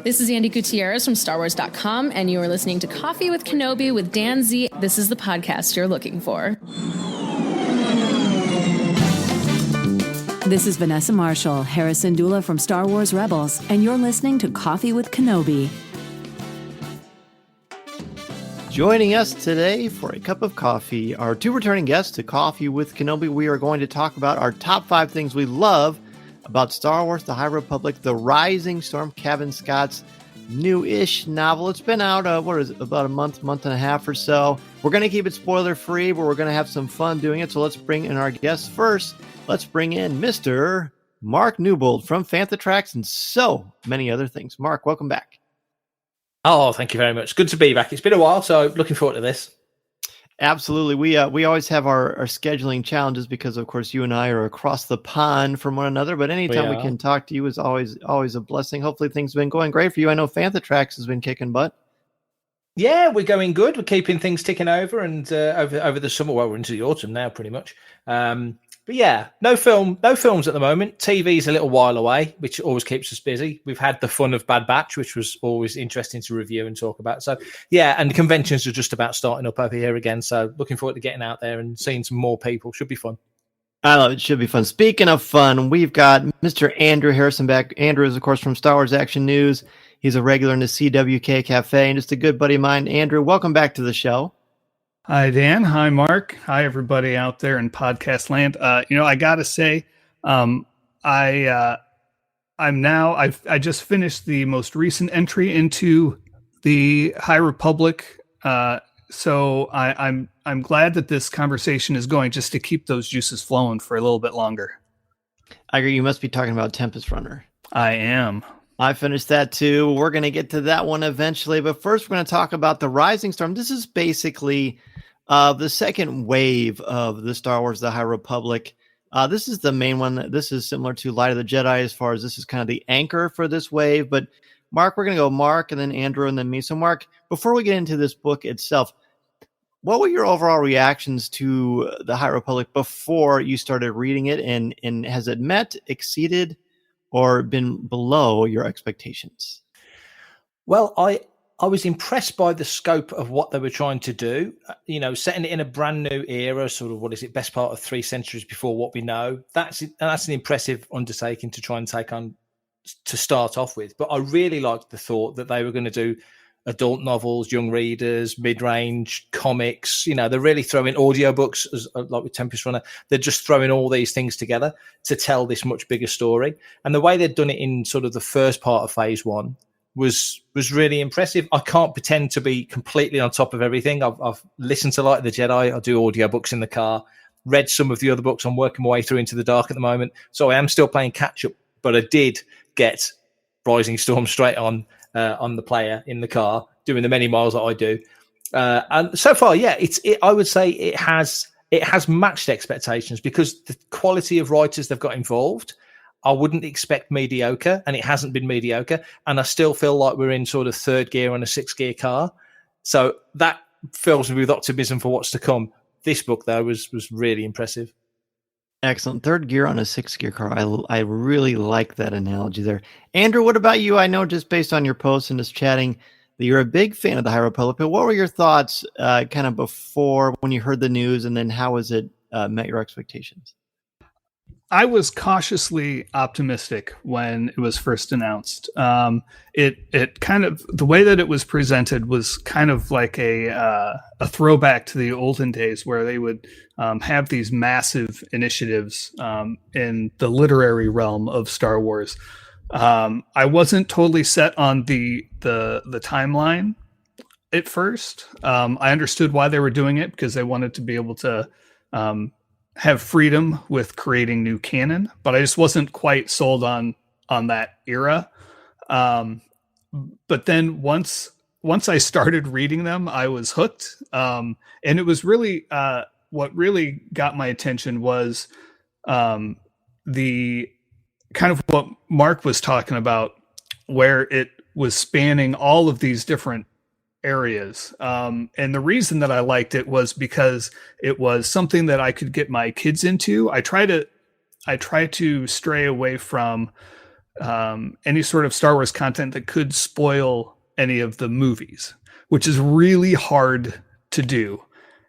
This is Andy Gutierrez from StarWars.com, and you are listening to Coffee with Kenobi with Dan Z. This is the podcast you're looking for. This is Vanessa Marshall, Harrison Dula from Star Wars Rebels, and you're listening to Coffee with Kenobi. Joining us today for a cup of coffee are two returning guests to Coffee with Kenobi. We are going to talk about our top 5 things we love about Star Wars: The High Republic, The Rising Storm, Kevin Scott's new-ish novel. It's been out, about a month and a half or so. We're going to keep it spoiler-free, but we're going to have some fun doing it. So let's bring in our guests first. Let's bring in Mr. Mark Newbold from Fantha Tracks and so many other things. Mark, welcome back. Oh, thank you very much. Good to be back. It's been a while, so looking forward to this. Absolutely. We always have our scheduling challenges because, of course, you and I are across the pond from one another. But anytime we can talk to you is always a blessing. Hopefully things have been going great for you. I know Fantha Tracks has been kicking butt. Yeah, we're going good. We're keeping things ticking over, and over the summer. Well, we're into the autumn now, pretty much. But yeah, no films at the moment. TV's a little while away, which always keeps us busy. We've had the fun of Bad Batch, which was always interesting to review and talk about. So yeah, and conventions are just about starting up over here again. So looking forward to getting out there and seeing some more people. Should be fun. I love it. Should be fun. Speaking of fun, we've got Mr. Andrew Harrison back. Andrew is, of course, from Star Wars Action News. He's a regular in the CWK Cafe and just a good buddy of mine. Andrew, welcome back to the show. Hi, Dan. Hi, Mark. Hi, everybody out there in podcast land. I got to say, I just finished the most recent entry into the High Republic. So I'm glad that this conversation is going just to keep those juices flowing for a little bit longer. I agree. You must be talking about Tempest Runner. I am. I finished that too. We're going to get to that one eventually. But first, we're going to talk about The Rising Storm. This is basically the second wave of the Star Wars: The High Republic. This is the main one. This is similar to Light of the Jedi as far as this is kind of the anchor for this wave. But Mark, we're going to go Mark and then Andrew and then me. So Mark, before we get into this book itself, what were your overall reactions to The High Republic before you started reading it? And has it met, exceeded, or been below your expectations? Well, I was impressed by the scope of what they were trying to do. Setting it in a brand new era, sort of, what is it, best part of 3 centuries before what we know. That's an impressive undertaking to try and take on to start off with. But I really liked the thought that they were going to do adult novels, young readers, mid-range comics. They're really throwing audiobooks, like with Tempest Runner. They're just throwing all these things together to tell this much bigger story. And the way they'd done it in sort of the first part of Phase 1 was really impressive. I can't pretend to be completely on top of everything. I've listened to Light of the Jedi. I do audiobooks in the car, read some of the other books. I'm working my way through Into the Dark at the moment. So I am still playing catch up, but I did get Rising Storm straight on the player in the car, doing the many miles that I do. And so far, yeah, I would say it has matched expectations because the quality of writers they've got involved, I wouldn't expect mediocre, and it hasn't been mediocre. And I still feel like we're in sort of third gear on a 6-gear car. So that fills me with optimism for what's to come. This book, though, was really impressive. Excellent. Third gear on a 6-gear car. I really like that analogy there. Andrew, what about you? I know just based on your posts and just chatting that you're a big fan of the High Republic, but what were your thoughts kind of before when you heard the news, and then how has it met your expectations? I was cautiously optimistic when it was first announced. It kind of, the way that it was presented was kind of like a throwback to the olden days where they would have these massive initiatives in the literary realm of Star Wars. I wasn't totally set on the timeline at first. I understood why they were doing it because they wanted to be able to have freedom with creating new canon, but I just wasn't quite sold on that era. But then once I started reading them, I was hooked. And it was really what really got my attention was the kind of what Mark was talking about, where it was spanning all of these different areas. And the reason that I liked it was because it was something that I could get my kids into. I try to stray away from any sort of Star Wars content that could spoil any of the movies, which is really hard to do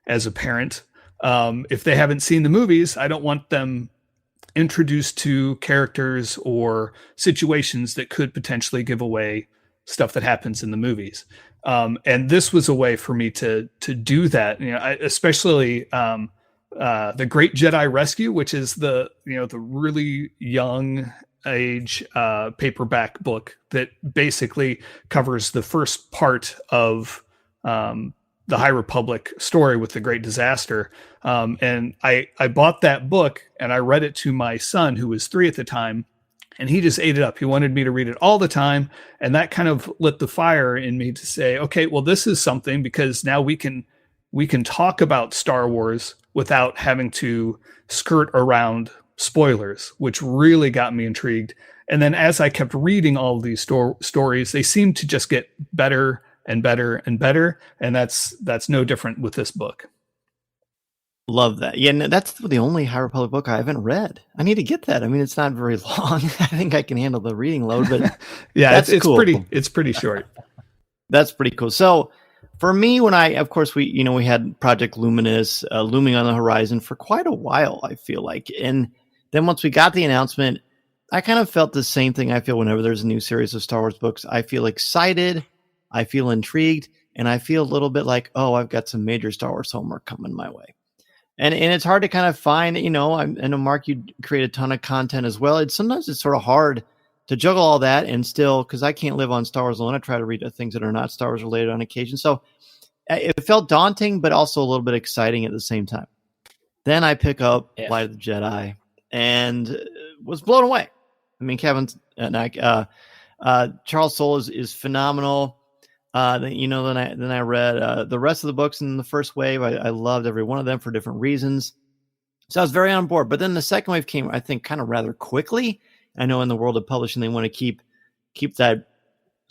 as a parent. If they haven't seen the movies, I don't want them introduced to characters or situations that could potentially give away stuff that happens in the movies. And this was a way for me to do that. Especially the Great Jedi Rescue, which is the really young age paperback book that basically covers the first part of the High Republic story with the Great Disaster. And I bought that book and I read it to my son, who was 3 at the time, and he just ate it up. He wanted me to read it all the time. And that kind of lit the fire in me to say, okay, well, this is something, because now we can talk about Star Wars without having to skirt around spoilers, which really got me intrigued. And then as I kept reading all of these stories, they seemed to just get better and better and better. And that's no different with this book. Love that. Yeah, no, that's the only High Republic book I haven't read. I need to get that. I mean, it's not very long. I think I can handle the reading load, but yeah, it's cool. It's pretty short. That's pretty cool. So for me, when of course, we had Project Luminous looming on the horizon for quite a while, I feel like. And then once we got the announcement, I kind of felt the same thing I feel whenever there's a new series of Star Wars books. I feel excited, I feel intrigued, and I feel a little bit like, oh, I've got some major Star Wars homework coming my way. And it's hard to kind of find, I know, Mark, you create a ton of content as well. Sometimes it's sort of hard to juggle all that and still, because I can't live on Star Wars alone. I try to read things that are not Star Wars related on occasion. So it felt daunting, but also a little bit exciting at the same time. Then I pick up Light of the Jedi and was blown away. I mean, Kevin and Charles Soule is phenomenal. Then I read the rest of the books in the first wave. I loved every one of them for different reasons. So I was very on board. But then the second wave came, I think, kind of rather quickly. I know in the world of publishing, they want to keep that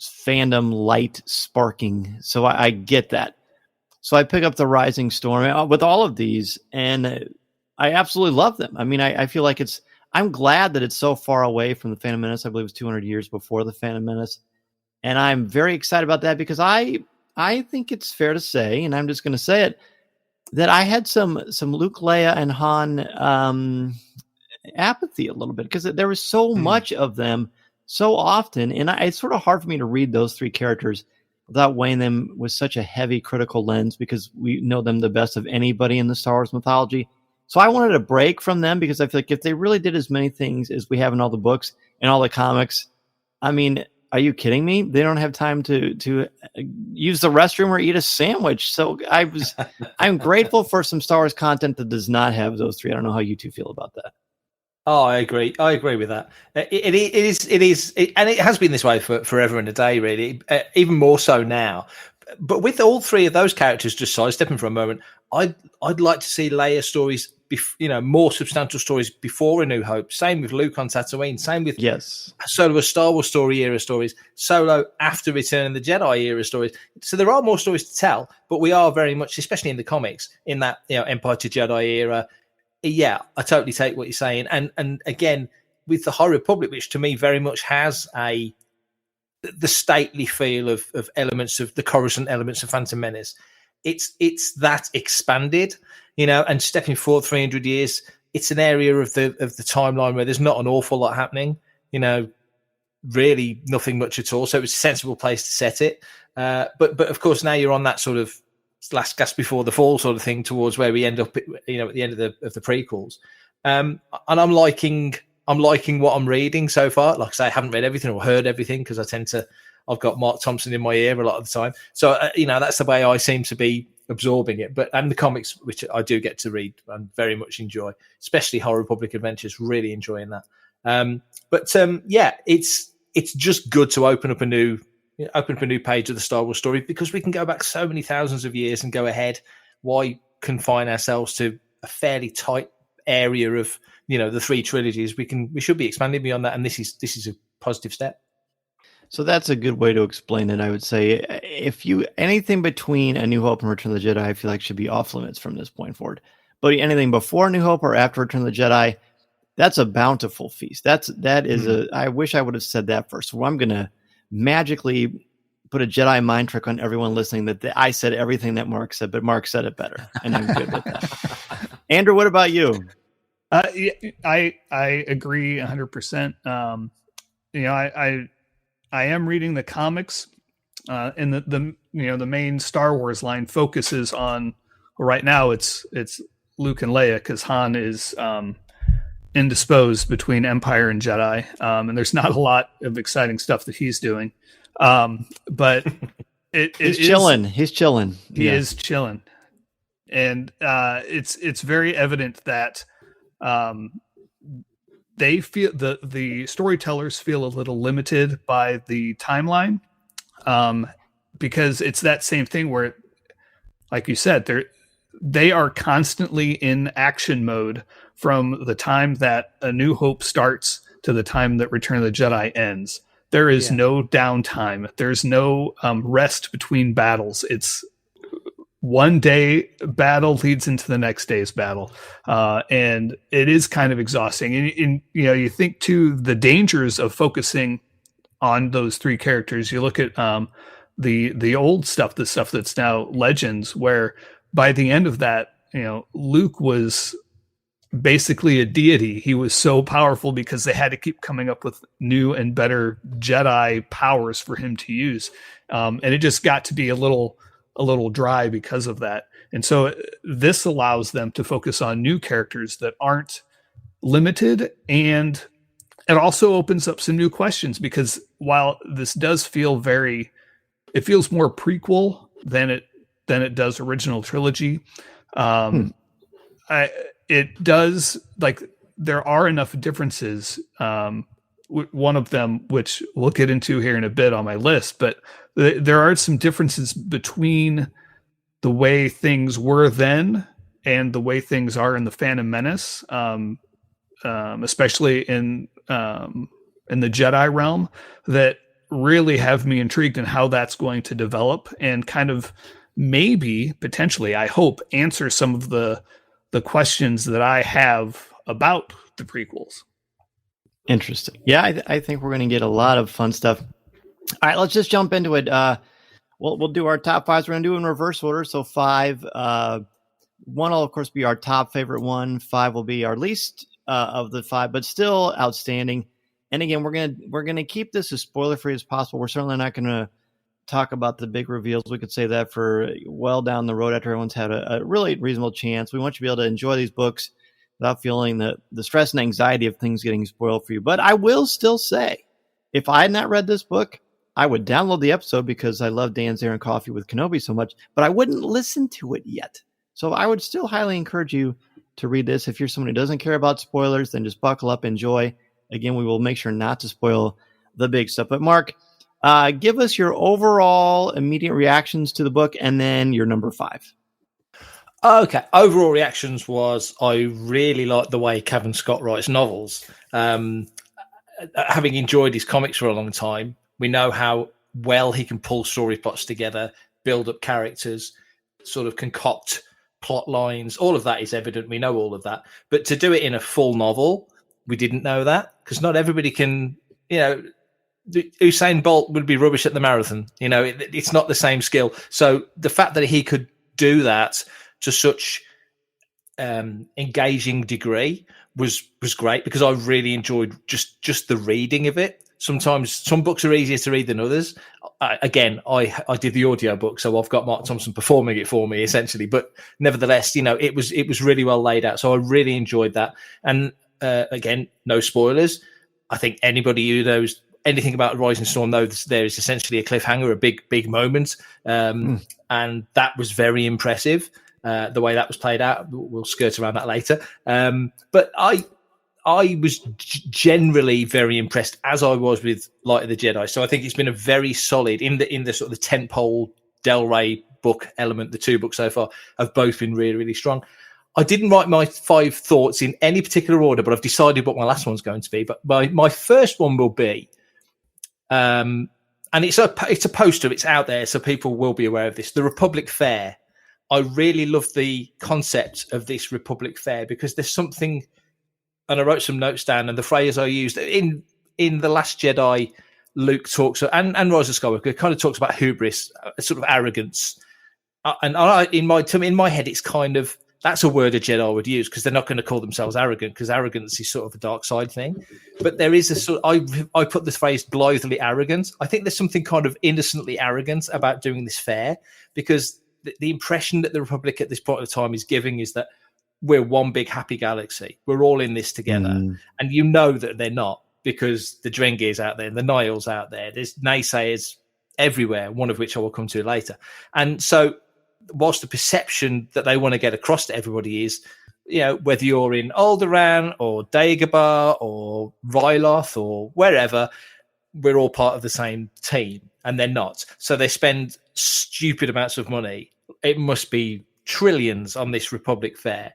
fandom light sparking. So I get that. So I pick up the Rising Storm with all of these, and I absolutely love them. I mean, I feel like I'm glad that it's so far away from the Phantom Menace. I believe it was 200 years before the Phantom Menace. And I'm very excited about that because I think it's fair to say, and I'm just going to say it, that I had some Luke, Leia, and Han apathy a little bit because there was so much of them so often. And it's sort of hard for me to read those 3 characters without weighing them with such a heavy critical lens because we know them the best of anybody in the Star Wars mythology. So I wanted a break from them because I feel like if they really did as many things as we have in all the books and all the comics, I mean, are you kidding me? They don't have time to use the restroom or eat a sandwich. So I'm grateful for some Star Wars content that does not have those 3. I don't know how you 2 feel about that. Oh, I agree. I agree with that. It is, and it has been this way for forever and a day, really. Even more so now. But with all 3 of those characters, just sidestepping for a moment, I'd like to see Leia stories, more substantial stories before A New Hope. Same with Luke on Tatooine. Same with Solo Star Wars story era stories. Solo after Return of the Jedi era stories. So there are more stories to tell, but we are very much, especially in the comics, in that Empire to Jedi era. Yeah, I totally take what you're saying. And again, with the High Republic, which to me very much has the stately feel of elements of the Coruscant elements of Phantom Menace. It's that expanded, and stepping forward 300 years, it's an area of the timeline where there's not an awful lot happening, really nothing much at all. So it's a sensible place to set it. But of course, now you're on that sort of last gasp before the fall sort of thing towards where we end up, at the end of the prequels. And I'm liking what I'm reading so far. Like I say, I haven't read everything or heard everything because I've got Mark Thompson in my ear a lot of the time. So, that's the way I seem to be absorbing it. And the comics, which I do get to read and very much enjoy, especially High Republic Adventures, really enjoying that. It's just good to open up a new page of the Star Wars story because we can go back so many thousands of years and go ahead. Why confine ourselves to a fairly tight area of, the 3 trilogies? We should be expanding beyond that. And this is a positive step. So that's a good way to explain it. I would say anything between A New Hope and Return of the Jedi, I feel like should be off limits from this point forward. But anything before A New Hope or after Return of the Jedi, That's a bountiful feast. That is I wish I would have said that first. So I'm going to magically put a Jedi mind trick on everyone listening that I said everything that Mark said, but Mark said it better, and I'm good with that. Andrew, what about you? Yeah, I agree 100%. I am reading the comics, and the main Star Wars line focuses on, right now it's Luke and Leia, because Han is indisposed between Empire and Jedi, and there's not a lot of exciting stuff that he's doing. But he's chilling. He's chilling. He is chilling, and it's very evident that they feel the storytellers feel a little limited by the timeline, because it's that same thing where, like you said, they are constantly in action mode from the time that A New Hope starts to the time that Return of the Jedi ends. There is no downtime. There's no rest between battles. It's one day battle leads into the next day's battle. And it is kind of exhausting. And you think too, the dangers of focusing on those three characters. You look at the old stuff, the stuff that's now Legends, where by the end of that, Luke was basically a deity. He was so powerful because they had to keep coming up with new and better Jedi powers for him to use. And it just got to be a little dry because of that. And so this allows them to focus on new characters that aren't limited. And it also opens up some new questions, because while this does feel it feels more prequel than it does original trilogy. It does, like, there are enough differences. One of them, which we'll get into here in a bit on my list, but there are some differences between the way things were then and the way things are in the Phantom Menace, especially in the Jedi realm, that really have me intrigued in how that's going to develop, and kind of maybe potentially, I hope, answer some of the questions that I have about the prequels. Interesting. Yeah, I think we're going to get a lot of fun stuff. All right, let's just jump into it. We'll do our top fives. We're going to do in reverse order. So 5, 1 will of course be our top favorite one. 5 will be our least of the 5, but still outstanding. And again, we're gonna keep this as spoiler free as possible. We're certainly not going to talk about the big reveals. We could save that for well down the road after everyone's had a really reasonable chance. We want you to be able to enjoy these books without feeling the stress and anxiety of things getting spoiled for you. But I will still say, if I had not read this book, I would download the episode because I love Dan's Air and Coffee with Kenobi so much, but I wouldn't listen to it yet. So I would still highly encourage you to read this. If you're someone who doesn't care about spoilers, then just buckle up, enjoy. Again, we will make sure not to spoil the big stuff. But Mark, give us your overall immediate reactions to the book, and then your number 5. Okay. Overall reactions was, I really like the way Cavan Scott writes novels. Having enjoyed his comics for a long time, we know how well he can pull story plots together, build up characters, sort of concoct plot lines. All of that is evident. We know all of that. But to do it in a full novel, we didn't know that, because not everybody can, Usain Bolt would be rubbish at the marathon. It's not the same skill. So the fact that he could do that to such engaging degree was great, because I really enjoyed just the reading of it. Sometimes some books are easier to read than others. I did the audio book, so I've got Mark Thompson performing it for me essentially. But nevertheless, it was really well laid out. So I really enjoyed that. And again, no spoilers. I think anybody who knows anything about Rising Storm knows there is essentially a cliffhanger, a big moment, and that was very impressive. The way that was played out, we'll skirt around that later. But I was generally very impressed, as I was with Light of the Jedi. So I think it's been a very solid in the sort of the tentpole Del Rey book element. The 2 books so far have both been really, really strong. I didn't write my 5 thoughts in any particular order, but I've decided what my last one's going to be. But my first one will be, and it's a poster, it's out there, so people will be aware of this. The Republic Fair. I really love the concept of this Republic Fair, because there's something and I wrote some notes down, and the phrase I used in The Last Jedi, Luke talks, and Rise of Skywalker kind of talks about hubris, sort of arrogance. In my head, it's kind of, that's a word a Jedi would use, because they're not going to call themselves arrogant, because arrogance is sort of a dark side thing. But there is a sort of, I put this phrase blithely arrogant. I think there's something kind of innocently arrogant about doing this fair, because the impression that the Republic at this point of time is giving is that we're one big happy galaxy. We're all in this together. And you know that they're not, because the Drengir's out there, the Niall's out there. There's naysayers everywhere, one of which I will come to later. And so whilst the perception that they want to get across to everybody is, whether you're in Alderaan or Dagobah or Ryloth or wherever, we're all part of the same team, and they're not. So they spend stupid amounts of money. It must be trillions on this Republic Fair.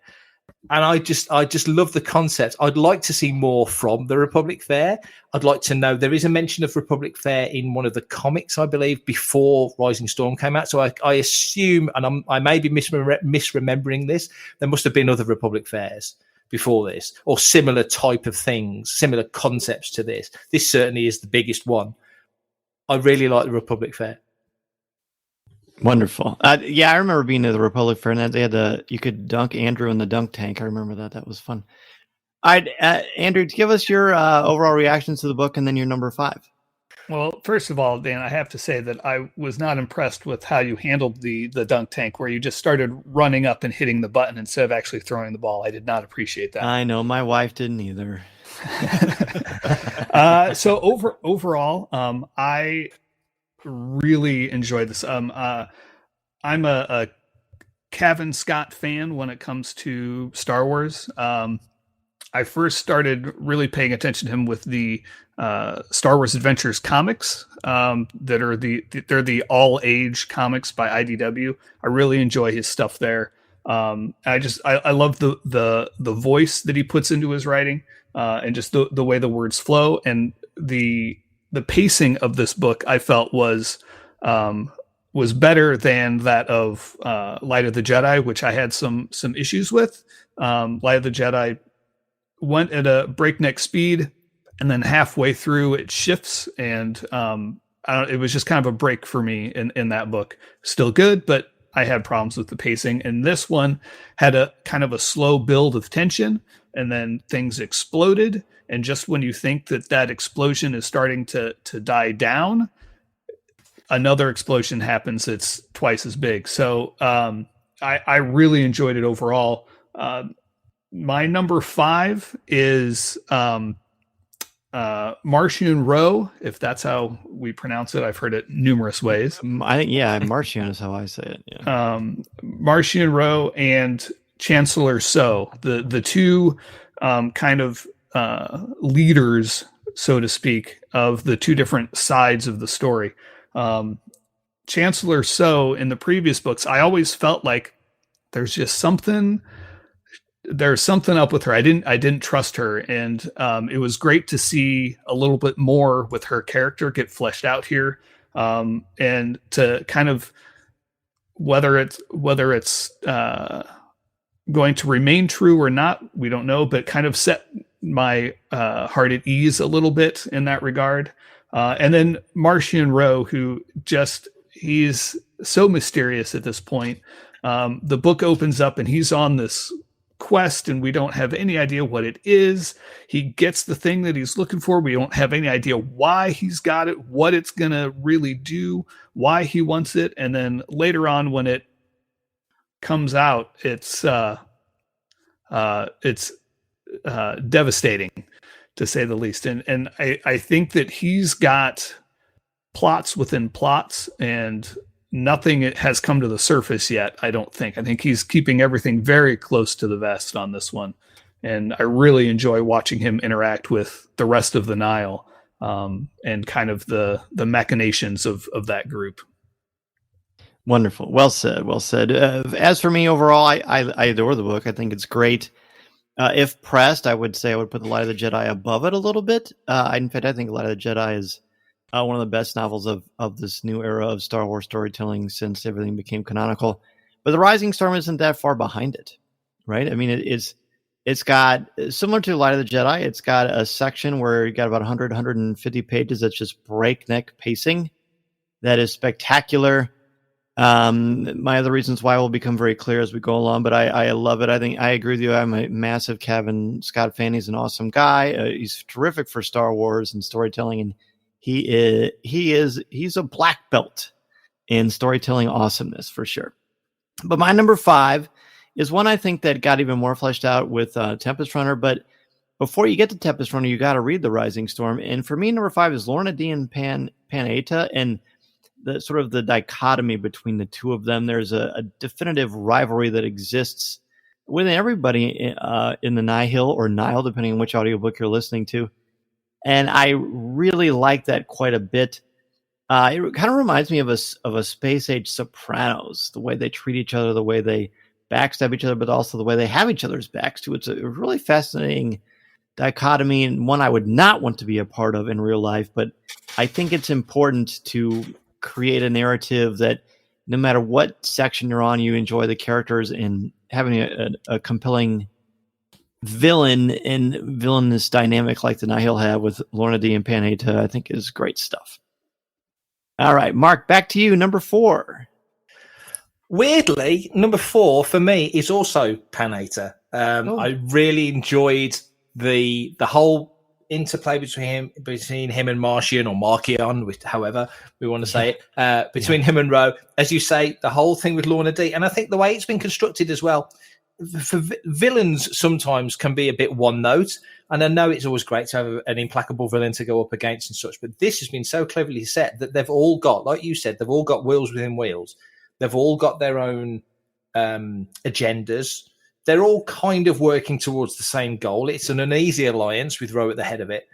And I just love the concept. I'd like to see more from the Republic Fair. I'd like to know, there is a mention of Republic Fair in one of the comics, I believe, before Rising Storm came out. So I assume, and I may be misremembering this, there must have been other Republic Fairs before this, or similar type of things, similar concepts to this. This certainly is the biggest one. I really like the Republic Fair. Wonderful. Yeah, I remember being at the Republic Fair, and they had you could dunk Andrew in the dunk tank. I remember that. That was fun. All right, Andrew, give us your overall reactions to the book, and then your number 5. Well, first of all, Dan, I have to say that I was not impressed with how you handled the dunk tank, where you just started running up and hitting the button instead of actually throwing the ball. I did not appreciate that. I know, my wife didn't either. So overall, I really enjoyed this. I'm a Cavan Scott fan when it comes to Star Wars. I first started really paying attention to him with the Star Wars Adventures comics that are they're the all age comics by IDW. I really enjoy his stuff there. I love the voice that he puts into his writing, and just the way the words flow, and the pacing of this book I felt was better than that of Light of the Jedi, which I had some issues with. Light of the Jedi went at a breakneck speed, and then halfway through it shifts, and it was just kind of a break for me in that book. Still good, but I had problems with the pacing. And this one had a kind of a slow build of tension, and then things exploded. And just when you think that explosion is starting to die down, another explosion happens that's twice as big. So I really enjoyed it overall. My number 5 is Martian Row, if that's how we pronounce it. I've heard it numerous ways. I think, yeah, Martian is how I say it. Yeah. Martian Row and Chancellor So, the two kind of leaders, so to speak, of the two different sides of the story. Chancellor So, in the previous books, I always felt like there's something up with her. I didn't trust her, and it was great to see a little bit more with her character get fleshed out here, and to kind of whether it's going to remain true or not, we don't know, but kind of set my heart at ease a little bit in that regard. And then Martian Row, who he's so mysterious at this point. The book opens up and he's on this quest, and we don't have any idea what it is. He gets the thing that he's looking for. We don't have any idea why he's got it, what it's going to really do, why he wants it. And then later on, when it comes out, it's devastating, to say the least. And I think that he's got plots within plots, and nothing has come to the surface yet, I don't think. I think he's keeping everything very close to the vest on this one. And I really enjoy watching him interact with the rest of the Nile, and kind of the machinations of that group. Wonderful. Well said. Well said. As for me overall, I adore the book. I think it's great. If pressed, I would say I would put The Light of the Jedi above it a little bit. In fact, I think The Light of the Jedi is one of the best novels of this new era of Star Wars storytelling since everything became canonical. But The Rising Storm isn't that far behind it, right? I mean, It's got, similar to Light of the Jedi, it's got a section where you got about 100, 150 pages that's just breakneck pacing. That is spectacular. My other reasons why will become very clear as we go along, but I love it. I think I agree with you. I'm a massive Kevin Scott fan. He's an awesome guy. He's terrific for Star Wars and storytelling, and he's a black belt in storytelling awesomeness for sure. But my number 5 is one I think that got even more fleshed out with Tempest Runner. But before you get to Tempest Runner, you got to read The Rising Storm. And for me, number 5 is Lorna D and Panetta, and the sort of the dichotomy between the two of them. There's a definitive rivalry that exists within everybody in the Nihil or Nile, depending on which audiobook you're listening to. And I really like that quite a bit. It kind of reminds me of a space age Sopranos, the way they treat each other, the way they backstab each other, but also the way they have each other's backs too. It's a really fascinating dichotomy, and one I would not want to be a part of in real life. But I think it's important to create a narrative that no matter what section you're on, you enjoy the characters, and having a compelling villain and villainous dynamic like the Nihil have with Lorna D and Panetta, I think is great stuff. All right, Mark, back to you. Number 4. Weirdly, number 4 for me is also Panetta. I really enjoyed the whole interplay between him and Marcion, or Marcion, however we want to say it, between him and Ro. As you say, the whole thing with Lorna D, and I think the way it's been constructed as well. For villains sometimes can be a bit one note, and I know it's always great to have an implacable villain to go up against and such, but this has been so cleverly set that they've all got, like you said, they've all got wheels within wheels. They've all got their own agendas. They're all kind of working towards the same goal. It's an uneasy alliance with Ro at the head of it.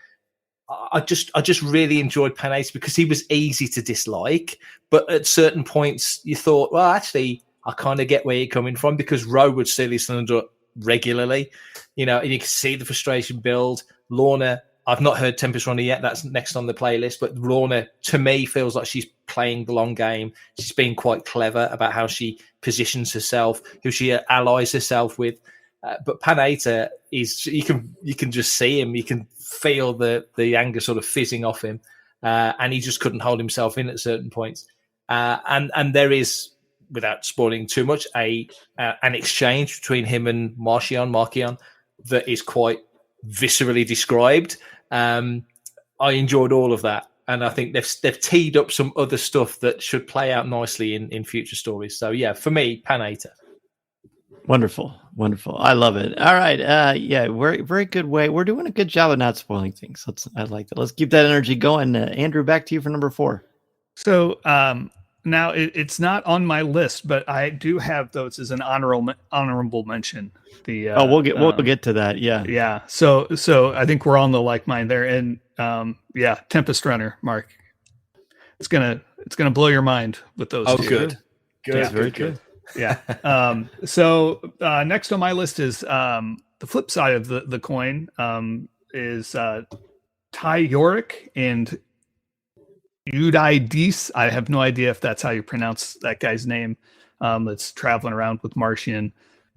I just really enjoyed Panetta because he was easy to dislike, but at certain points you thought, well, actually, I kind of get where you're coming from, because Ro would steal his thunder regularly, and you can see the frustration build. Lorna, I've not heard Tempest Runner yet. That's next on the playlist. But Lorna, to me, feels like she's playing the long game. She's being quite clever about how she positions herself, who she allies herself with. But Panetta is, you can just see him. You can feel the anger sort of fizzing off him. And he just couldn't hold himself in at certain points. And there is, without spoiling too much, an exchange between him and Marcion that is quite viscerally described. I enjoyed all of that, and I think they've teed up some other stuff that should play out nicely in future stories. So yeah, for me, Panetta. Wonderful. I love it. All right, very, very good way. We're doing a good job of not spoiling things. I like that. Let's keep that energy going. Andrew, back to you for number 4. So now it's not on my list, but I do have those as an honorable mention. We'll get to that. Yeah. So I think we're on the like mind there, and Tempest Runner, Mark. It's gonna blow your mind with those. Oh, two. good. That's very good. Yeah. So next on my list is the flip side of the coin is Ty Yorick and Eurydice. I have no idea if that's how you pronounce that guy's name. That's traveling around with Marcion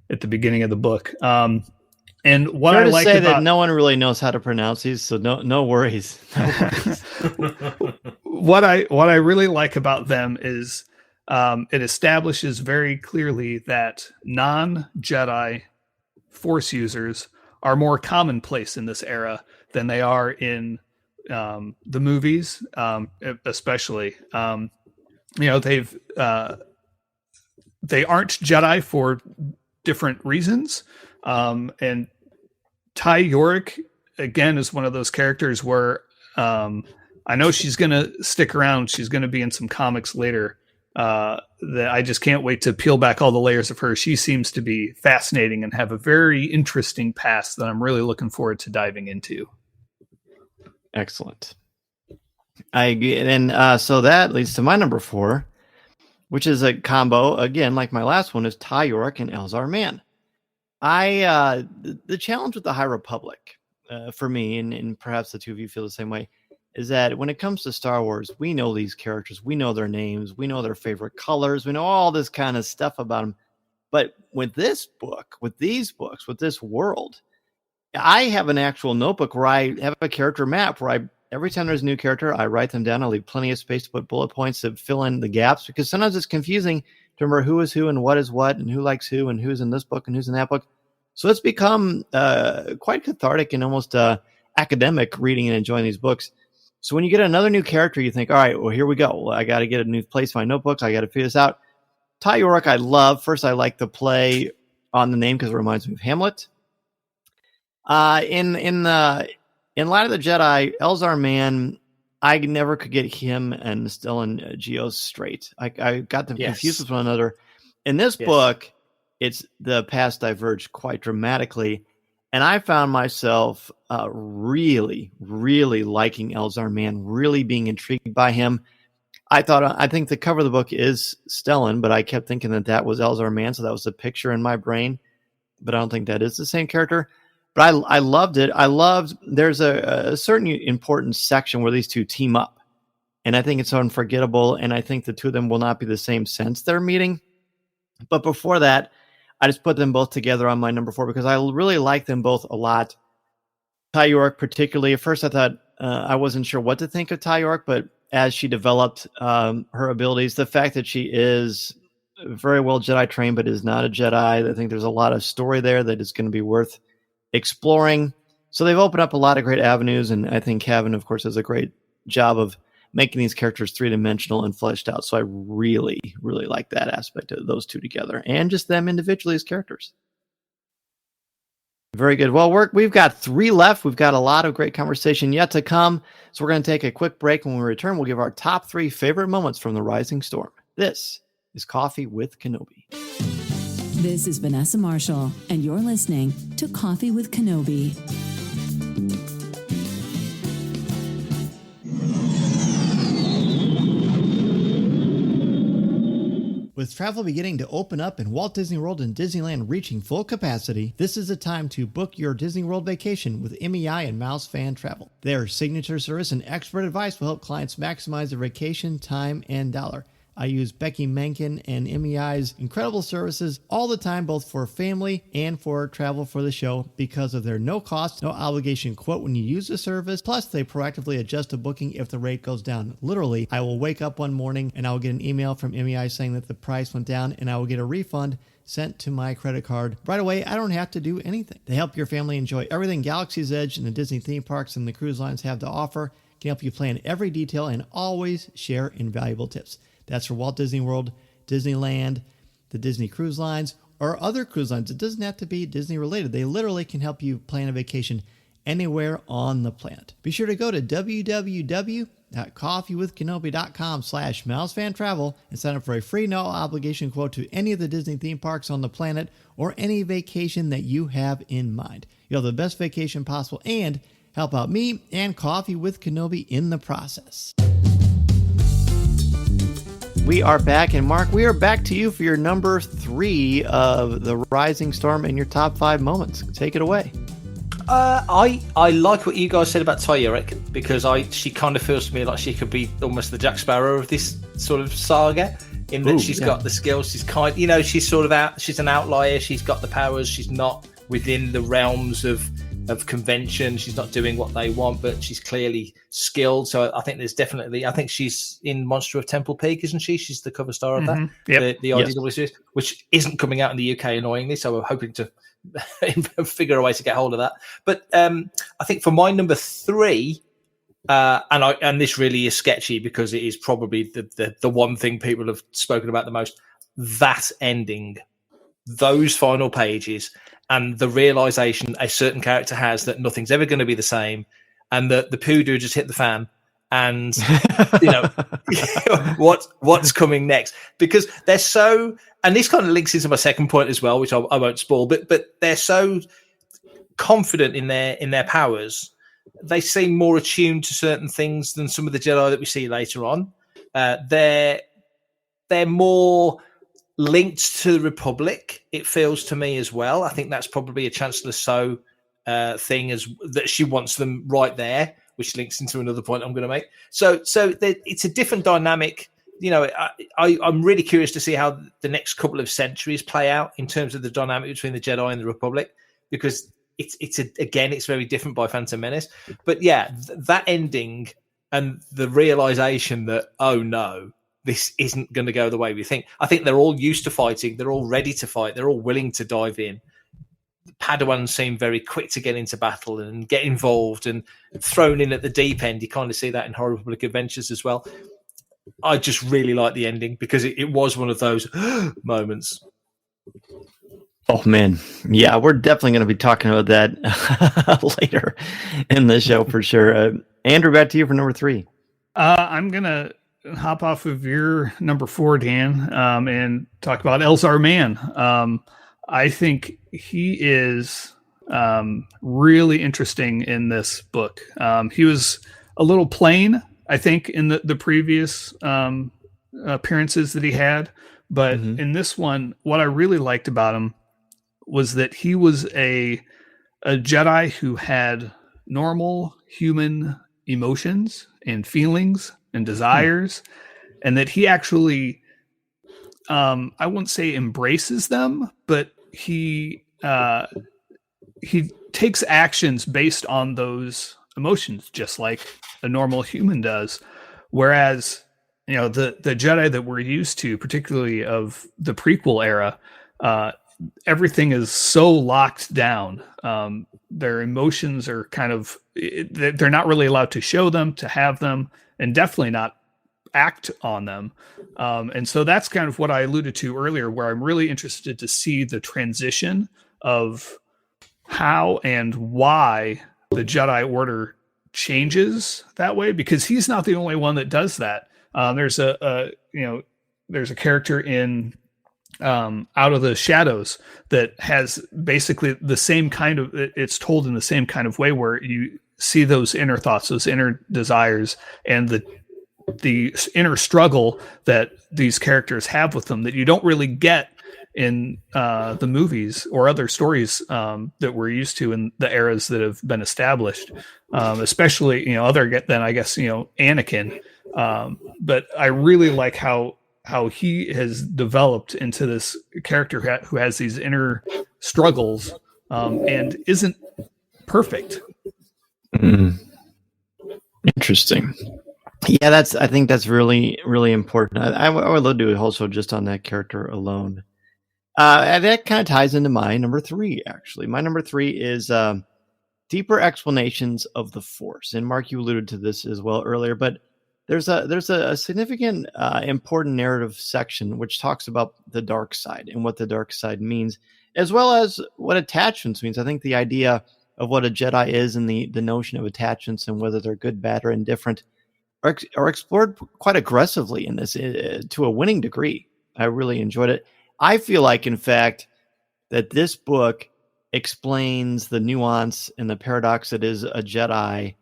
at the beginning of the book. And what Fair I like to say about that no one really knows how to pronounce these, so no worries. What I really like about them is it establishes very clearly that non-Jedi Force users are more commonplace in this era than they are in the movies, especially. They aren't Jedi for different reasons, and Ty Yorick again is one of those characters where I know she's going to stick around. She's going to be in some comics later. That I just can't wait to peel back all the layers of her. She seems to be fascinating and have a very interesting past that I'm really looking forward to diving into. Excellent. I agree. And so that leads to my number 4, which is a combo, again, like my last one, is Ty Yorick and Elzar Mann. The challenge with the High Republic, for me, and perhaps the two of you feel the same way, is that when it comes to Star Wars, we know these characters, we know their names, we know their favorite colors, we know all this kind of stuff about them. But with this book, with these books, with this world, I have an actual notebook where I have a character map where every time there's a new character, I write them down. I leave plenty of space to put bullet points to fill in the gaps, because sometimes it's confusing to remember who is who and what is what and who likes who and who's in this book and who's in that book. So it's become quite cathartic and almost academic reading and enjoying these books. So when you get another new character, you think, all right, well, here we go. Well, I got to get a new place for my notebooks. I got to figure this out. Ty York, I love. First, I like the play on the name because it reminds me of Hamlet. In Light of the Jedi, Elzar Mann, I never could get him and Stellan Gios straight. I got them confused with one another. In this book, it's the paths diverge quite dramatically, and I found myself really, really liking Elzar Mann, really being intrigued by him. I think the cover of the book is Stellan, but I kept thinking that was Elzar Mann, so that was the picture in my brain. But I don't think that is the same character. But I loved it. There's a certain important section where these two team up, and I think it's unforgettable. And I think the two of them will not be the same since their meeting. But before that, I just put them both together on my number 4 because I really like them both a lot. Ty York, particularly. At first, I thought I wasn't sure what to think of Ty York, but as she developed her abilities, the fact that she is very well Jedi trained, but is not a Jedi, I think there's a lot of story there that is going to be worth exploring. So they've opened up a lot of great avenues, and I think Kevin, of course, does a great job of making these characters three-dimensional and fleshed out. So I really, really like that aspect of those two together, and just them individually as characters. Very good. Well, we've got 3 left. We've got a lot of great conversation yet to come. So we're going to take a quick break. When we return, we'll give our top 3 favorite moments from The Rising Storm. This is Coffee with Kenobi. This is Vanessa Marshall, and you're listening to Coffee with Kenobi. With travel beginning to open up and Walt Disney World and Disneyland reaching full capacity, this is the time to book your Disney World vacation with MEI and Mouse Fan Travel. Their signature service and expert advice will help clients maximize their vacation, time, and dollar. I use Becky Menken and MEI's incredible services all the time, both for family and for travel for the show, because of their no cost, no obligation quote when you use the service. Plus, they proactively adjust a booking if the rate goes down. Literally, I will wake up one morning and I will get an email from MEI saying that the price went down, and I will get a refund sent to my credit card right away. I don't have to do anything. They help your family enjoy everything Galaxy's Edge and the Disney theme parks and the cruise lines have to offer. Can help you plan every detail and always share invaluable tips. That's for Walt Disney World, Disneyland, the Disney Cruise Lines, or other cruise lines. It doesn't have to be Disney related. They literally can help you plan a vacation anywhere on the planet. Be sure to go to www.coffeewithkenobi.com/mousefantravel and sign up for a free no obligation quote to any of the Disney theme parks on the planet or any vacation that you have in mind. You'll have the best vacation possible and help out me and Coffee with Kenobi in the process. We are back, and Mark, we are back to you for your number 3 of The Rising Storm and your top 5 moments. Take it away. I like what you guys said about Ty York, because she kind of feels to me like she could be almost the Jack Sparrow of this sort of saga, in that she's got the skills. She's she's sort of she's an outlier. She's got the powers. She's not within the realms of convention. She's not doing what they want, but she's clearly skilled. So I think there's definitely, I think she's in Monster of Temple Peak, isn't she? She's the cover star of that, the IDW series, which isn't coming out in the UK, annoyingly. So we're hoping to figure a way to get hold of that. But I think for my number 3, and this really is sketchy because it is probably the one thing people have spoken about the most, that ending, those final pages, and the realization a certain character has that nothing's ever going to be the same, and that the poodoo just hit the fan, and what's coming next, because they're so, and this kind of links into my second point as well, which I won't spoil, but they're so confident in their powers. They seem more attuned to certain things than some of the Jedi that we see later on. They're more linked to the Republic, it feels to me as well. I think that's probably a Chancellor So thing, as that she wants them right there, which links into another point I'm going to make. So it's a different dynamic I'm really curious to see how the next couple of centuries play out in terms of the dynamic between the Jedi and the Republic, because it's very different by Phantom Menace. But yeah, that ending and the realization that, oh no, this isn't going to go the way we think. I think they're all used to fighting. They're all ready to fight. They're all willing to dive in. Padawans seem very quick to get into battle and get involved and thrown in at the deep end. You kind of see that in High Republic Adventures as well. I just really like the ending because it was one of those moments. Oh, man. Yeah, we're definitely going to be talking about that later in the show for sure. Andrew, back to you for number 3. I'm going to hop off of your number 4, Dan, and talk about Elzar Mann. I think he is really interesting in this book. He was a little plain, I think, in the previous appearances that he had. But in this one, what I really liked about him was that he was a Jedi who had normal human emotions and feelings and desires, and that he actually, I wouldn't say embraces them, but he takes actions based on those emotions, just like a normal human does. Whereas, the Jedi that we're used to, particularly of the prequel era, everything is so locked down. Their emotions are kind of, they're not really allowed to show them, to have them, and definitely not act on them. And so that's kind of what I alluded to earlier, where I'm really interested to see the transition of how and why the Jedi Order changes that way, because he's not the only one that does that. There's a character in Out of the Shadows that has basically the same kind of, it's told in the same kind of way, where you see those inner thoughts, those inner desires, and the inner struggle that these characters have with them that you don't really get in the movies or other stories that we're used to in the eras that have been established, especially, other than, I guess, Anakin. But I really like how he has developed into this character who has these inner struggles and isn't perfect. Interesting. Yeah, I think that's really, really important. I would love to do it also just on that character alone. And that kind of ties into my number 3, actually. My number 3 is deeper explanations of the Force. And Mark, you alluded to this as well earlier, but there's a significant, important narrative section which talks about the dark side and what the dark side means, as well as what attachments means. I think the idea of what a Jedi is and the notion of attachments and whether they're good, bad, or indifferent are explored quite aggressively in this to a winning degree. I really enjoyed it. I feel like, in fact, that this book explains the nuance and the paradox that is a Jedi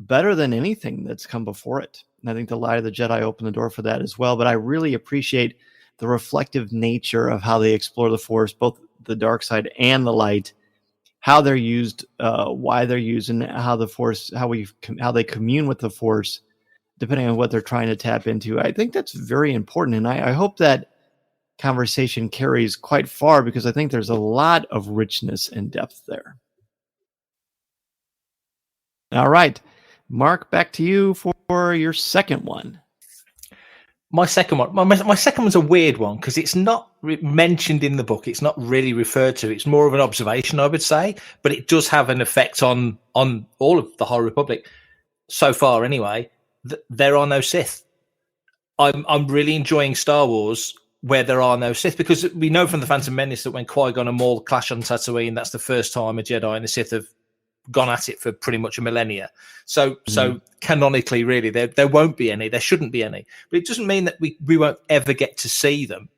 better than anything that's come before it. And I think the Light of the Jedi opened the door for that as well. But I really appreciate the reflective nature of how they explore the Force, both the dark side and the light, how they're used, why they're used, and how the Force, how they commune with the Force, depending on what they're trying to tap into. I think that's very important. And I hope that conversation carries quite far, because I think there's a lot of richness and depth there. All right, Mark, back to you for your second one. My second one, my second one's a weird one because it's not mentioned in the book. It's not really referred to. It's more of an observation, I would say, but it does have an effect on all of the High Republic so far. Anyway, there are no Sith. I'm really enjoying Star Wars where there are no Sith, because we know from the Phantom Menace that when Qui-Gon and Maul clash on Tatooine, that's the first time a Jedi and a Sith have gone at it for pretty much a millennia. So canonically, really, there won't be any. There shouldn't be any. But it doesn't mean that we won't ever get to see them.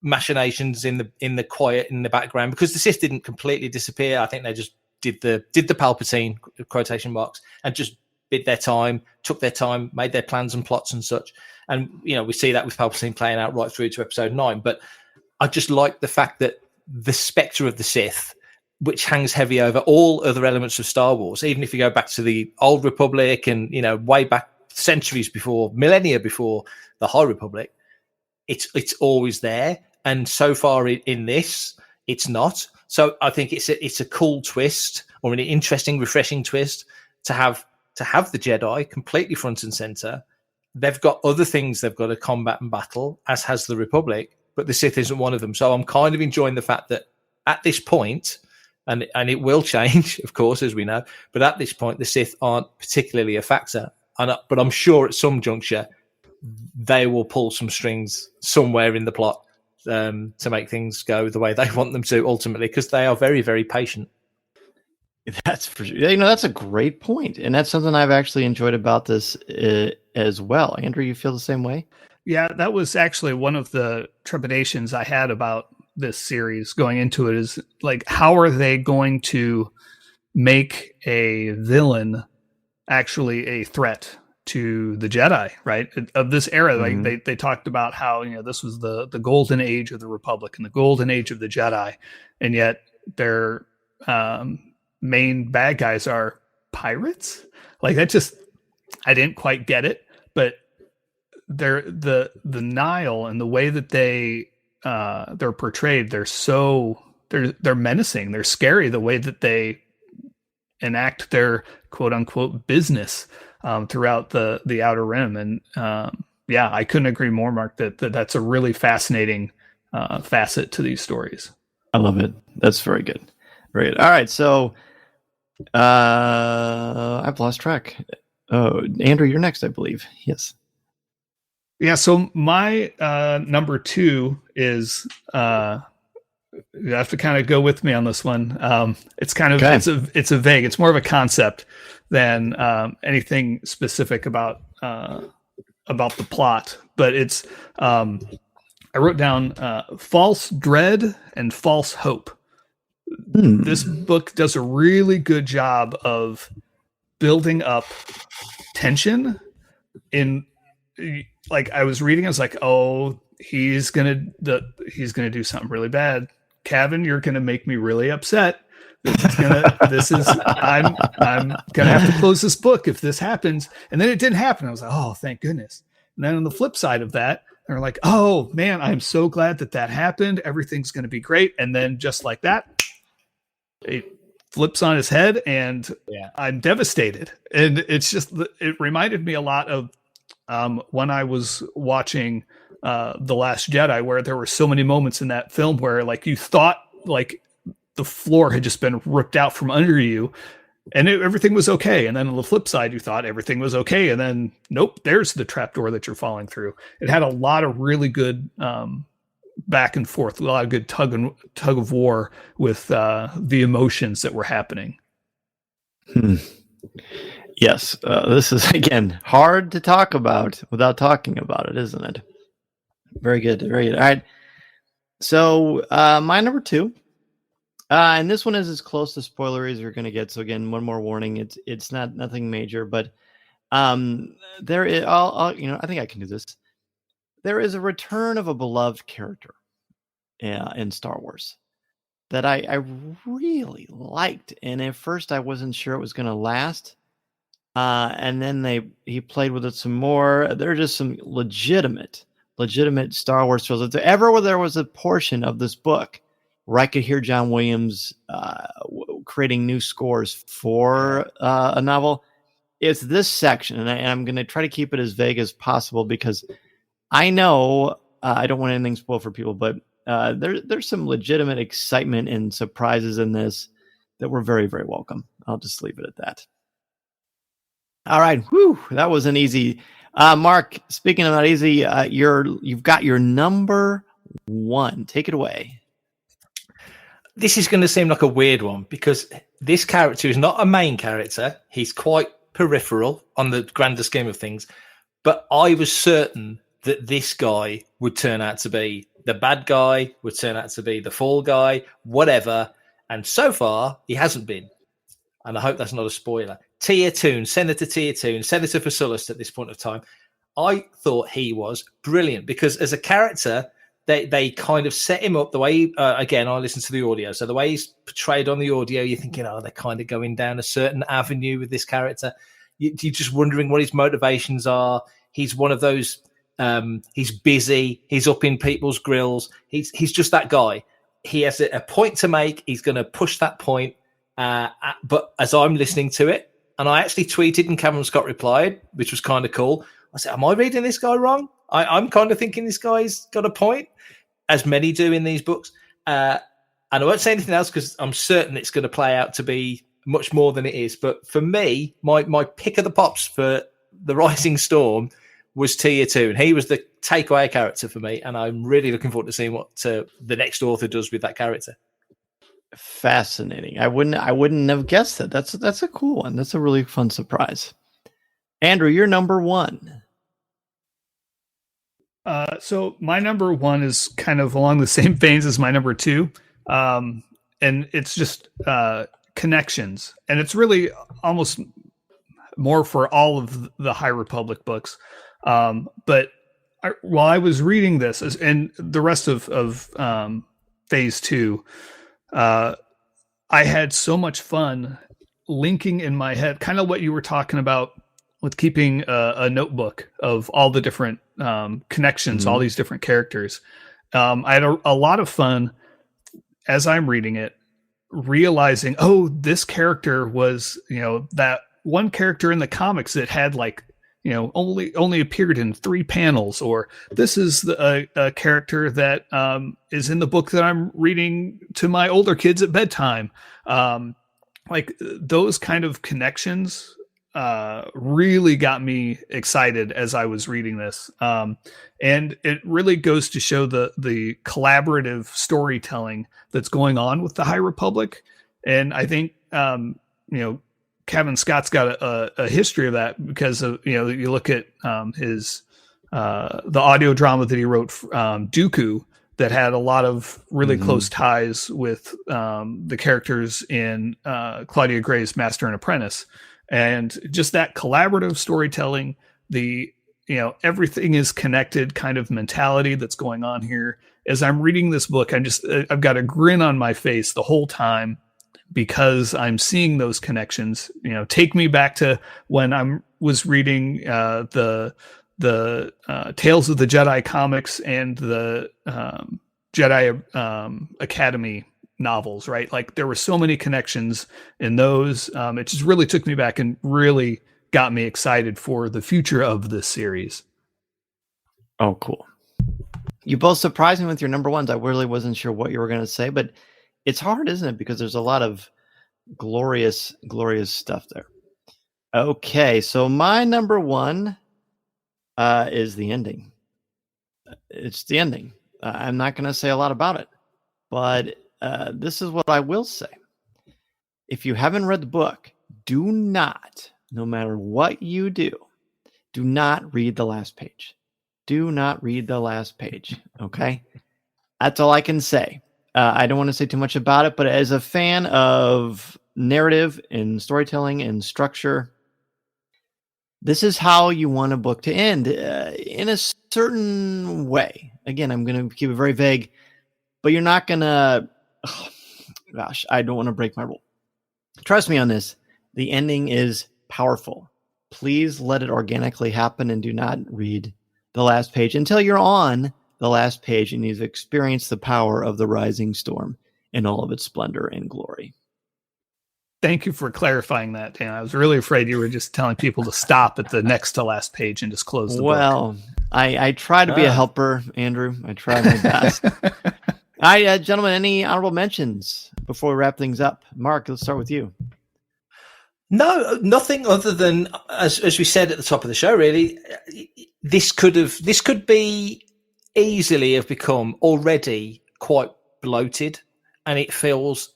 Machinations in the quiet in the background, because the Sith didn't completely disappear. I think they just did the Palpatine, quotation marks, and just bid their time, took their time, made their plans and plots and such. And we see that with Palpatine playing out right through to Episode 9. But I just like the fact that the spectre of the Sith, which hangs heavy over all other elements of Star Wars, even if you go back to the Old Republic and way back centuries before, millennia before the High Republic. It's always there, and so far in this, it's not. So I think it's a cool twist, or an interesting, refreshing twist to have the Jedi completely front and center. They've got other things they've got to combat and battle, as has the Republic, but the Sith isn't one of them. So I'm kind of enjoying the fact that at this point, and it will change, of course, as we know, but at this point, the Sith aren't particularly a factor. But I'm sure at some juncture, they will pull some strings somewhere in the plot to make things go the way they want them to ultimately, because they are very, very patient. That's for sure. That's a great point, and that's something I've actually enjoyed about this as well. Andrew, you feel the same way? Yeah, that was actually one of the trepidations I had about this series going into it, is like, how are they going to make a villain actually a threat to the Jedi, right? Of this era. Mm-hmm. Like they talked about how, this was the golden age of the Republic and the golden age of the Jedi, and yet their main bad guys are pirates. Like, that just, I didn't quite get it, but they're the Nile and the way that they're portrayed, they're menacing, they're scary, the way that they enact their quote unquote business throughout the Outer Rim. And I couldn't agree more, Mark, that's a really fascinating facet to these stories. I love it. That's very good. Very good. All right, so I've lost track. Oh, Andrew, you're next, I believe. Yes. Yeah, so my number 2 is you have to kind of go with me on this one. It's kind of it's a vague. It's more of a concept than anything specific about the plot. But it's I wrote down false dread and false hope. This book does a really good job of building up tension. In like, I was reading, I was like, oh, he's gonna do something really bad. Kevin, you're gonna make me really upset. I'm gonna have to close this book if this happens. And then it didn't happen. I was like, oh, thank goodness. And then on the flip side of that, they're like, oh man, I'm so glad that happened. Everything's gonna be great. And then just like that, it flips on his head, and I'm devastated. And it's just, it reminded me a lot of when I was watching The Last Jedi, where there were so many moments in that film where, like, you thought like the floor had just been ripped out from under you, and everything was okay. And then on the flip side, you thought everything was okay, and then nope, there's the trapdoor that you're falling through. It had a lot of really good back and forth, a lot of good tug of war with the emotions that were happening. Yes, this is, again, hard to talk about without talking about it, isn't it? Very good, very good. All right, so my number 2, and this one is as close to spoilery as you're going to get. So again, one more warning: it's nothing major, but there is. I think I can do this. There is a return of a beloved character in Star Wars that I really liked, and at first I wasn't sure it was going to last. And then he played with it some more. There are just some legitimate Star Wars shows. If there was a portion of this book where I could hear John Williams creating new scores for a novel, it's this section. And I'm going to try to keep it as vague as possible, because I know I don't want anything spoiled for people, but there's some legitimate excitement and surprises in this that were very, very welcome. I'll just leave it at that. All right. Whew, that was an easy. Mark, speaking of not easy, you've got your number 1. Take it away. This is going to seem like a weird one, because this character is not a main character. He's quite peripheral on the grander scheme of things. But I was certain that this guy would turn out to be the bad guy, would turn out to be the fall guy, whatever. And so far, he hasn't been. And I hope that's not a spoiler. Senator Tia Toon, Senator Fasulist at this point of time. I thought he was brilliant, because as a character, they kind of set him up the way, again, I listened to the audio. So the way he's portrayed on the audio, you're thinking, they're kind of going down a certain avenue with this character. you're just wondering what his motivations are. He's one of those. He's busy. He's up in people's grills. He's just that guy. He has a point to make. He's going to push that point. But as I'm listening to it, and I actually tweeted and Cameron Scott replied, which was kind of cool. I said, am I reading this guy wrong? I'm kind of thinking this guy's got a point, as many do in these books. And I won't say anything else because I'm certain it's going to play out to be much more than it is. But for me, my pick of the pops for The Rising Storm was Tia 2, and he was the takeaway character for me. And I'm really looking forward to seeing what the next author does with that character. Fascinating. I wouldn't have guessed that. That's a cool one. That's a really fun surprise. Andrew, you're number 1. So my number 1 is kind of along the same veins as my number 2. And it's just connections. And it's really almost more for all of the High Republic books. But while I was reading this and the rest of phase 2, I had so much fun linking in my head, kind of what you were talking about with keeping a notebook of all the different connections, all these different characters. I had a lot of fun as I'm reading it, realizing, oh, this character was, that one character in the comics that had only appeared in 3 panels, or this is a character that is in the book that I'm reading to my older kids at bedtime. Those kind of connections really got me excited as I was reading this. And it really goes to show the collaborative storytelling that's going on with the High Republic. And I think, Kevin Scott's got a history of that because of, you look at his the audio drama that he wrote, Dooku, that had a lot of really close ties with the characters in Claudia Gray's Master and Apprentice. And just that collaborative storytelling, everything is connected kind of mentality that's going on here. As I'm reading this book, I've got a grin on my face the whole time, because I'm seeing those connections. Take me back to when I was reading the Tales of the Jedi comics and the Jedi Academy novels, right? Like, there were so many connections in those. It just really took me back and really got me excited for the future of this series. Oh, cool. You both surprised me with your number 1s. I really wasn't sure what you were going to say, but it's hard, isn't it? Because there's a lot of glorious stuff there. Okay, so my number 1 is the ending. It's the ending. I'm not going to say a lot about it, but this is what I will say. If you haven't read the book, do not, no matter what you do not read the last page. Do not read the last page, okay? That's all I can say. I don't want to say too much about it, but as a fan of narrative and storytelling and structure, this is how you want a book to end, in a certain way. Again, I'm going to keep it very vague, but you're not going to... Oh, gosh, I don't want to break my rule. Trust me on this. The ending is powerful. Please let it organically happen and do not read the last page until you're on the last page and you've experienced the power of the Rising Storm in all of its splendor and glory. Thank you for clarifying that, Dan. I was really afraid you were just telling people to stop at the next to last page and just close the book. Well, I try to be a helper, Andrew. I try my best. All right, gentlemen, any honorable mentions before we wrap things up? Mark, let's start with you. No, nothing other than, as we said at the top of the show, really, this could be easily have become already quite bloated, and it feels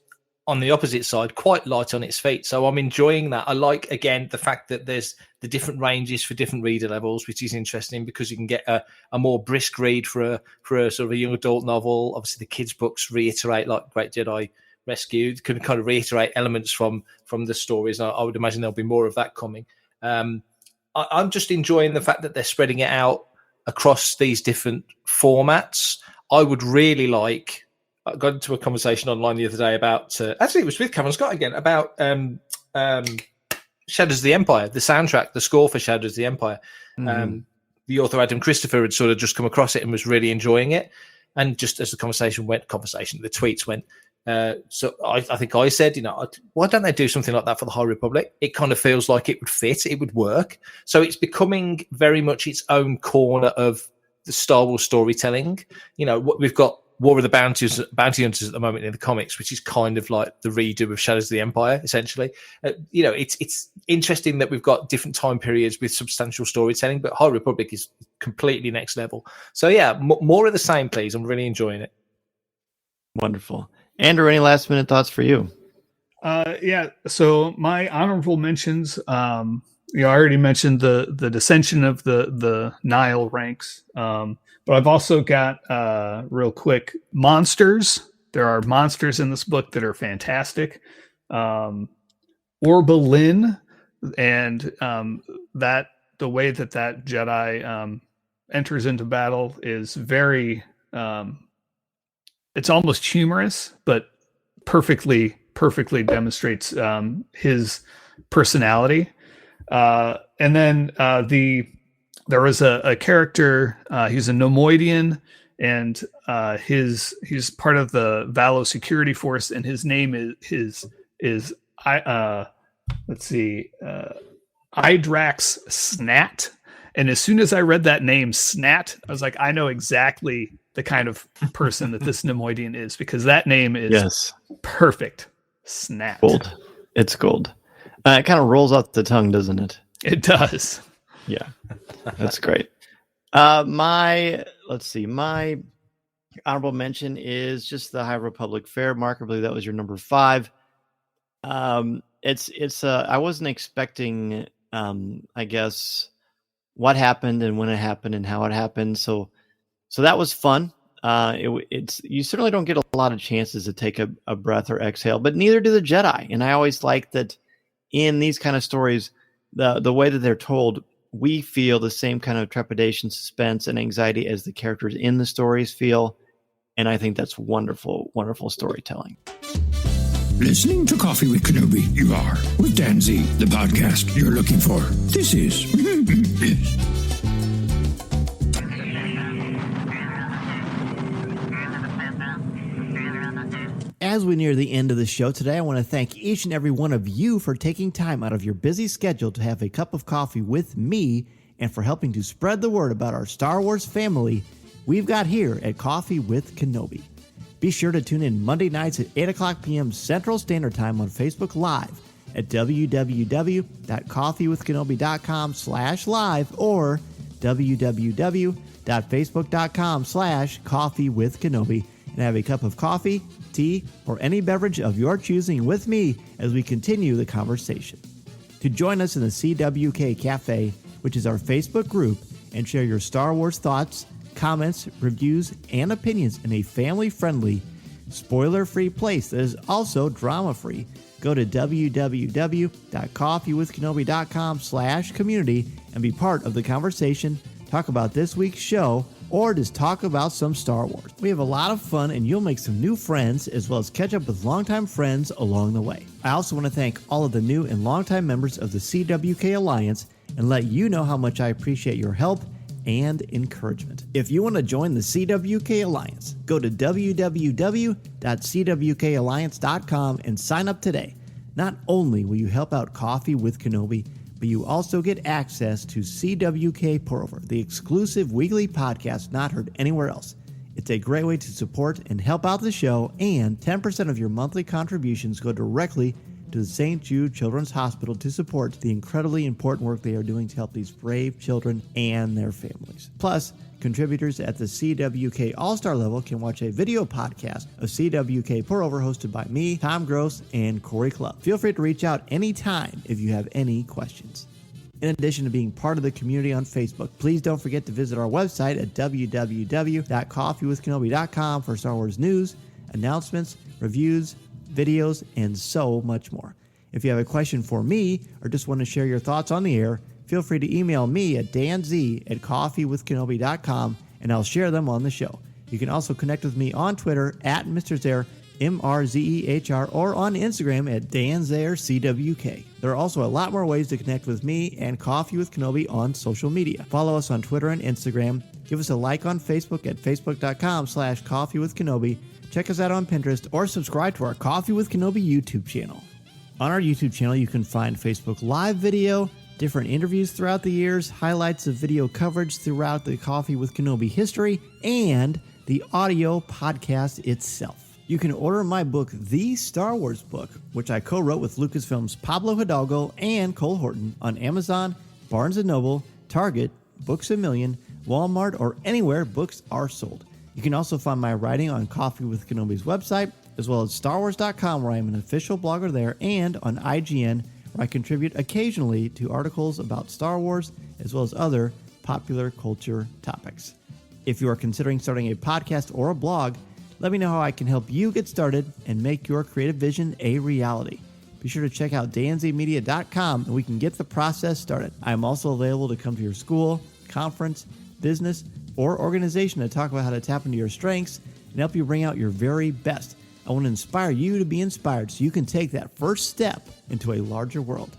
on the opposite side quite light on its feet. So I'm enjoying that. I like, again, the fact that there's the different ranges for different reader levels, which is interesting because you can get a more brisk read for a sort of a young adult novel. Obviously, the kids' books reiterate, like Great Jedi Rescue, can kind of reiterate elements from the stories. I would imagine there'll be more of that coming. I'm just enjoying the fact that they're spreading it out across these different formats. I would really like... I got into a conversation online the other day about... actually, it was with Cameron Scott again, about Shadows of the Empire, the soundtrack, the score for Shadows of the Empire. Mhm. The author Adam Christopher had sort of just come across it and was really enjoying it. And just as the the tweets went. So I think I said, why don't they do something like that for the High Republic? It kind of feels like it would fit, it would work. So it's becoming very much its own corner of the Star Wars storytelling. We've got War of the Bounty Hunters at the moment in the comics, which is kind of like the redo of Shadows of the Empire, essentially. It's interesting that we've got different time periods with substantial storytelling, but High Republic is completely next level. So yeah, more of the same, please. I'm really enjoying it. Wonderful. Andrew, any last minute thoughts for you? Yeah. So my honorable mentions, I already mentioned the dissension of the Nile ranks. But I've also got, real quick, monsters. There are monsters in this book that are fantastic. Orbalin, and the way that Jedi enters into battle is very, it's almost humorous, but perfectly demonstrates his personality. And then there was a character, he's a Nomoidian, and he's part of the Valo security force, and his name is Idrax Snat. And as soon as I read that name, Snat, I was like, I know exactly the kind of person that this Nemoidian is, because that name is perfect. Snat. Gold. It's gold. It kind of rolls off the tongue, doesn't it? It does. Yeah, that's great. My honorable mention is just the High Republic Fair. Mark, I believe that was your number 5. It's I wasn't expecting, I guess, what happened and when it happened and how it happened. So that was fun. It's you certainly don't get a lot of chances to take a breath or exhale, but neither do the Jedi. And I always like that in these kind of stories, the way that they're told, we feel the same kind of trepidation, suspense, and anxiety as the characters in the stories feel. And I think that's wonderful, wonderful storytelling. Listening to Coffee with Kenobi, you are, with Dan Z, the podcast you're looking for. This is... yes. As we near the end of the show today, I want to thank each and every one of you for taking time out of your busy schedule to have a cup of coffee with me and for helping to spread the word about our Star Wars family we've got here at Coffee with Kenobi. Be sure to tune in Monday nights at 8 o'clock p.m. Central Standard Time on Facebook Live at www.coffeewithkenobi.com/live or www.facebook.com/coffeewithkenobi and have a cup of coffee, tea, or any beverage of your choosing with me as we continue the conversation. To join us in the CWK Cafe, which is our Facebook group, and share your Star Wars thoughts, comments, reviews, and opinions in a family-friendly, spoiler-free place that is also drama-free, go to www.coffeewithkenobi.com/community and be part of the conversation, talk about this week's show, or just talk about some Star Wars. We have a lot of fun, and you'll make some new friends, as well as catch up with longtime friends along the way. I also want to thank all of the new and longtime members of the CWK Alliance and let you know how much I appreciate your help and encouragement. If you want to join the CWK Alliance, go to www.cwkalliance.com and sign up today. Not only will you help out Coffee with Kenobi, but you also get access to CWK Pour-Over, the exclusive weekly podcast not heard anywhere else. It's a great way to support and help out the show, and 10% of your monthly contributions go directly to the St. Jude Children's Hospital to support the incredibly important work they are doing to help these brave children and their families. Plus, contributors at the CWK All-Star level can watch a video podcast of CWK Pour-Over hosted by me, Tom Gross, and Corey Clubb. Feel free to reach out anytime if you have any questions. In addition to being part of the community on Facebook, please don't forget to visit our website at www.coffeewithkenobi.com for Star Wars news, announcements, reviews, videos, and so much more. If you have a question for me or just want to share your thoughts on the air, feel free to email me at danz@coffeewithkenobi.com and I'll share them on the show. You can also connect with me on Twitter at Mr. Zare, MRZEHR, or on Instagram at DanZareCWK. There are also a lot more ways to connect with me and Coffee with Kenobi on social media. Follow us on Twitter and Instagram. Give us a like on Facebook at facebook.com/Coffee with Kenobi. Check us out on Pinterest or subscribe to our Coffee with Kenobi YouTube channel. On our YouTube channel, you can find Facebook Live video, different interviews throughout the years, highlights of video coverage throughout the Coffee with Kenobi history, and the audio podcast itself. You can order my book, The Star Wars Book, which I co-wrote with Lucasfilm's Pablo Hidalgo and Cole Horton, on Amazon, Barnes & Noble, Target, Books A Million, Walmart, or anywhere books are sold. You can also find my writing on Coffee with Kenobi's website, as well as StarWars.com, where I am an official blogger there, and on IGN, where I contribute occasionally to articles about Star Wars, as well as other popular culture topics. If you are considering starting a podcast or a blog, let me know how I can help you get started and make your creative vision a reality. Be sure to check out danzmedia.com and we can get the process started. I am also available to come to your school, conference, business, or organization to talk about how to tap into your strengths and help you bring out your very best. I want to inspire you to be inspired so you can take that first step into a larger world.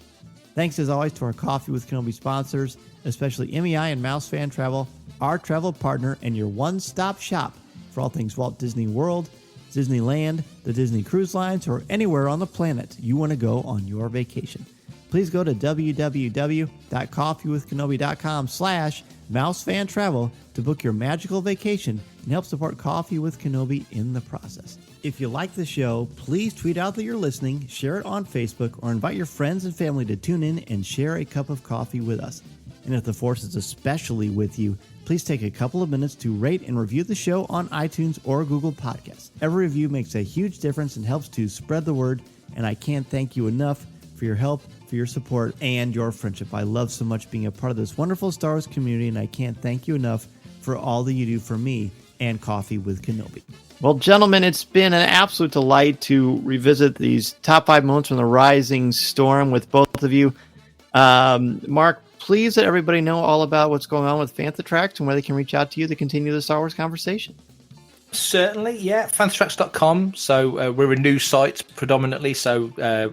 Thanks as always to our Coffee with Kenobi sponsors, especially MEI and Mouse Fan Travel, our travel partner and your one-stop shop for all things Walt Disney World, Disneyland, the Disney Cruise Lines, or anywhere on the planet you want to go on your vacation. Please go to www.coffeewithkenobi.com/mousefantravel to book your magical vacation and help support Coffee with Kenobi in the process. If you like the show, please tweet out that you're listening, share it on Facebook, or invite your friends and family to tune in and share a cup of coffee with us. And if the Force is especially with you, please take a couple of minutes to rate and review the show on iTunes or Google Podcasts. Every review makes a huge difference and helps to spread the word, and I can't thank you enough for your help, for your support, and your friendship. I love so much being a part of this wonderful Star Wars community, and I can't thank you enough for all that you do for me and Coffee with Kenobi. Well, gentlemen, it's been an absolute delight to revisit these top 5 moments from the Rising Storm with both of you. Mark, please let everybody know all about what's going on with Fantha Tracks and where they can reach out to you to continue the Star Wars conversation. Certainly, yeah. Fanthatracks.com. So we're a news site predominantly, so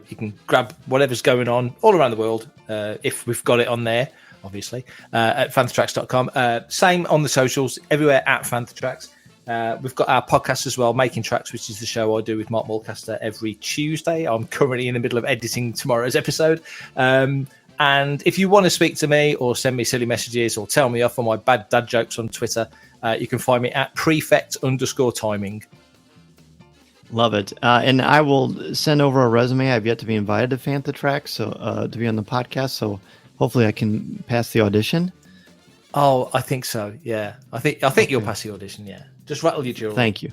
you can grab whatever's going on all around the world if we've got it on there, obviously, at Fanthatracks.com. Same on the socials, everywhere at Fanthatracks. We've got our podcast as well, Making Tracks, which is the show I do with Mark Mulcaster every Tuesday. I'm currently in the middle of editing tomorrow's episode. And if you want to speak to me or send me silly messages or tell me off on my bad dad jokes on Twitter, you can find me at prefect_timing. Love it. And I will send over a resume. I've yet to be invited to Fantha Tracks, so to be on the podcast. So hopefully I can pass the audition. Oh, I think so. Yeah, I think okay. You'll pass the audition. Yeah, just rattle your jewelry. Thank you.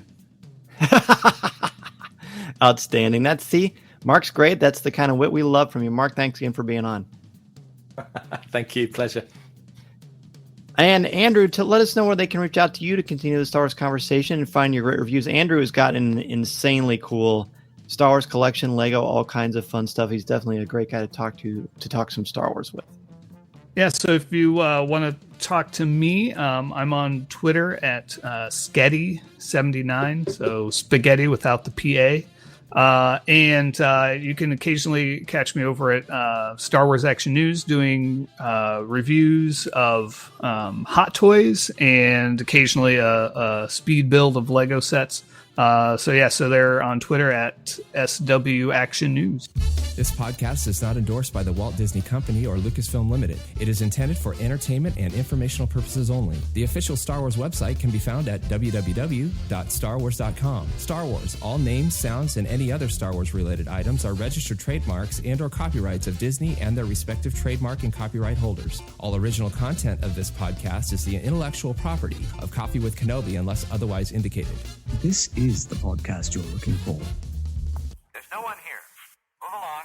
Outstanding. Mark's great. That's the kind of wit we love from you. Mark, thanks again for being on. Thank you. Pleasure. And Andrew, to let us know where they can reach out to you to continue the Star Wars conversation and find your great reviews. Andrew has got an insanely cool Star Wars collection, Lego, all kinds of fun stuff. He's definitely a great guy to talk some Star Wars with. Yeah, so if you want to talk to me, I'm on Twitter at Sketty79, so spaghetti without the PA. And you can occasionally catch me over at Star Wars Action News doing reviews of hot toys and occasionally a speed build of Lego sets. So they're on Twitter at SW Action News. This podcast is not endorsed by the Walt Disney Company or Lucasfilm Limited. It is intended for entertainment and informational purposes only. The official Star Wars website can be found at www.starwars.com. Star Wars, all names, sounds, and any other Star Wars related items are registered trademarks and or copyrights of Disney and their respective trademark and copyright holders. All original content of this podcast is the intellectual property of Coffee with Kenobi unless otherwise indicated. This is the podcast you're looking for. There's no one here. Move along.